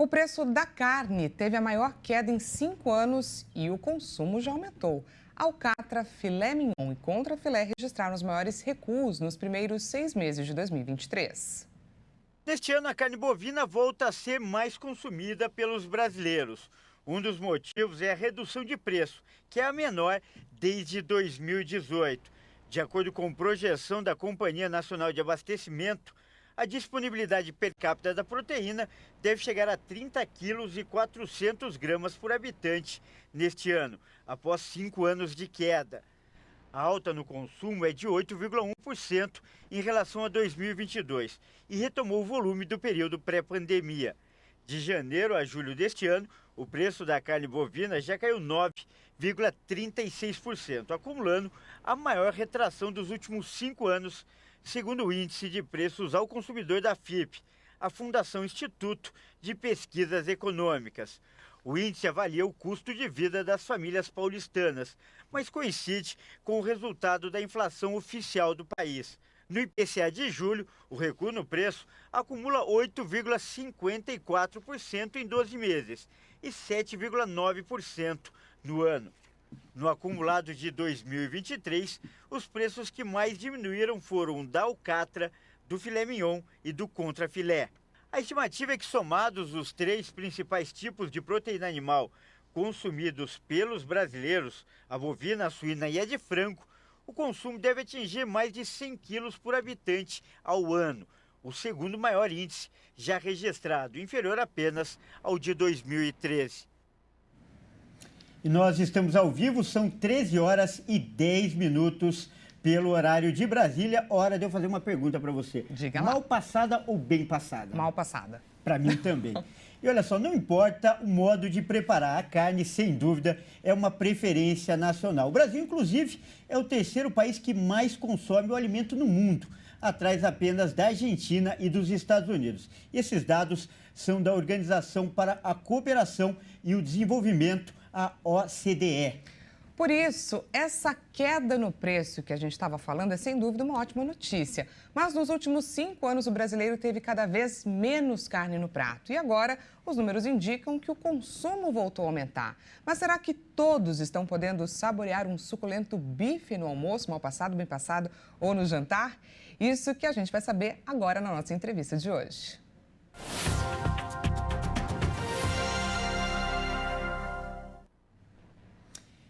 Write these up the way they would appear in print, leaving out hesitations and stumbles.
O preço da carne teve a maior queda em 5 anos e o consumo já aumentou. Alcatra, filé mignon e contrafilé registraram os maiores recuos nos primeiros 6 meses de 2023. Neste ano, a carne bovina volta a ser mais consumida pelos brasileiros. Um dos motivos é a redução de preço, que é a menor desde 2018. De acordo com projeção da Companhia Nacional de Abastecimento, a disponibilidade per capita da proteína deve chegar a 30 quilos e 400 gramas por habitante neste ano, após 5 anos de queda. A alta no consumo é de 8,1% em relação a 2022 e retomou o volume do período pré-pandemia. De janeiro a julho deste ano, o preço da carne bovina já caiu 9,36%, acumulando a maior retração dos últimos 5 anos, segundo o Índice de Preços ao Consumidor da FIPE, a Fundação Instituto de Pesquisas Econômicas. O índice avalia o custo de vida das famílias paulistanas, mas coincide com o resultado da inflação oficial do país. No IPCA de julho, o recuo no preço acumula 8,54% em 12 meses e 7,9% no ano. No acumulado de 2023, os preços que mais diminuíram foram o da alcatra, do filé mignon e do contrafilé. A estimativa é que, somados os 3 principais tipos de proteína animal consumidos pelos brasileiros, a bovina, a suína e a de frango, o consumo deve atingir mais de 100 quilos por habitante ao ano, o segundo maior índice já registrado, inferior apenas ao de 2013. E nós estamos ao vivo, são 13 horas e 10 minutos pelo horário de Brasília. Hora de eu fazer uma pergunta para você. Diga lá. Mal passada ou bem passada? Mal passada. Para mim também. E olha só, não importa o modo de preparar a carne, sem dúvida, é uma preferência nacional. O Brasil, inclusive, é o terceiro país que mais consome o alimento no mundo, atrás apenas da Argentina e dos Estados Unidos. E esses dados são da Organização para a Cooperação e o Desenvolvimento, a OCDE. Por isso, essa queda no preço que a gente estava falando é sem dúvida uma ótima notícia. Mas nos últimos 5 anos o brasileiro teve cada vez menos carne no prato. E agora os números indicam que o consumo voltou a aumentar. Mas será que todos estão podendo saborear um suculento bife no almoço, mal passado, bem passado ou no jantar? Isso que a gente vai saber agora na nossa entrevista de hoje.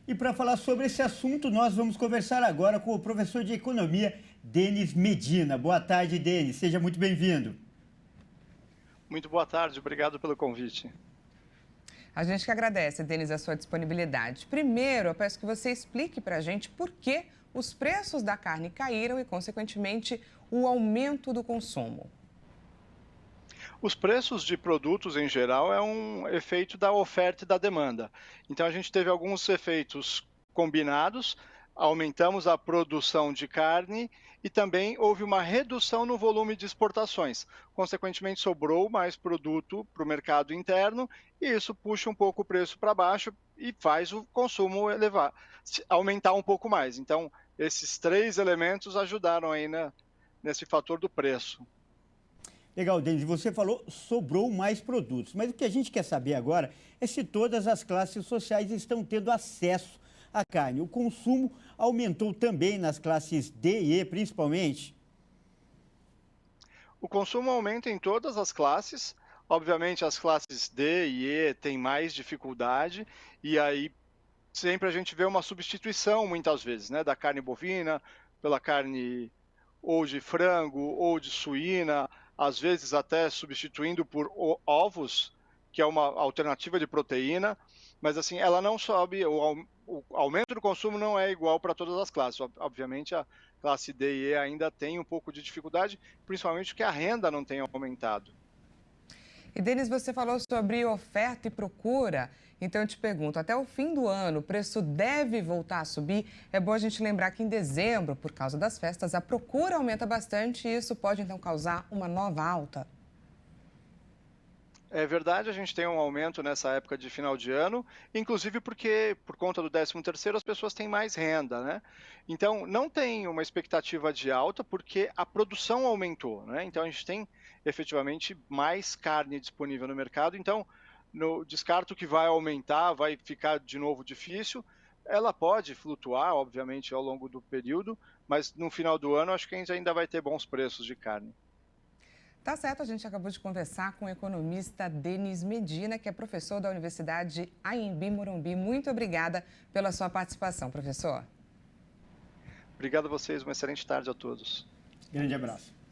E para falar sobre esse assunto, nós vamos conversar agora com o professor de Economia, Denis Medina. Boa tarde, Denis. Seja muito bem-vindo. Muito boa tarde. Obrigado pelo convite. A gente que agradece, Denis, a sua disponibilidade. Primeiro, eu peço que você explique para a gente por que os preços da carne caíram e, consequentemente, o aumento do consumo. Os preços de produtos, em geral, é um efeito da oferta e da demanda. Então, a gente teve alguns efeitos combinados, aumentamos a produção de carne e também houve uma redução no volume de exportações. Consequentemente, sobrou mais produto para o mercado interno e isso puxa um pouco o preço para baixo e faz o consumo aumentar um pouco mais. Então, esses 3 elementos ajudaram aí nesse fator do preço. Legal, Denis, você falou sobrou mais produtos, mas o que a gente quer saber agora é se todas as classes sociais estão tendo acesso à carne. O consumo aumentou também nas classes D e E, principalmente? O consumo aumenta em todas as classes. Obviamente, as classes D e E têm mais dificuldade e aí sempre a gente vê uma substituição, muitas vezes, né, da carne bovina pela carne ou de frango ou de suína, às vezes até substituindo por ovos, que é uma alternativa de proteína, mas assim, ela não sobe, o aumento do consumo não é igual para todas as classes. Obviamente, a classe D e E ainda tem um pouco de dificuldade, principalmente porque a renda não tem aumentado. E, Denis, você falou sobre oferta e procura. Então, eu te pergunto, até o fim do ano, o preço deve voltar a subir? É bom a gente lembrar que em dezembro, por causa das festas, a procura aumenta bastante e isso pode, então, causar uma nova alta? É verdade, a gente tem um aumento nessa época de final de ano, inclusive porque, por conta do 13º, as pessoas têm mais renda, né? Então, não tem uma expectativa de alta porque a produção aumentou, né? Então, a gente tem efetivamente mais carne disponível no mercado. Então, no descarto que vai aumentar, vai ficar de novo difícil. Ela pode flutuar, obviamente, ao longo do período, mas no final do ano, acho que a gente ainda vai ter bons preços de carne. Tá certo, a gente acabou de conversar com o economista Denis Medina, que é professor da Universidade Anhembi Morumbi. Muito obrigada pela sua participação, professor. Obrigado a vocês, uma excelente tarde a todos. Grande abraço.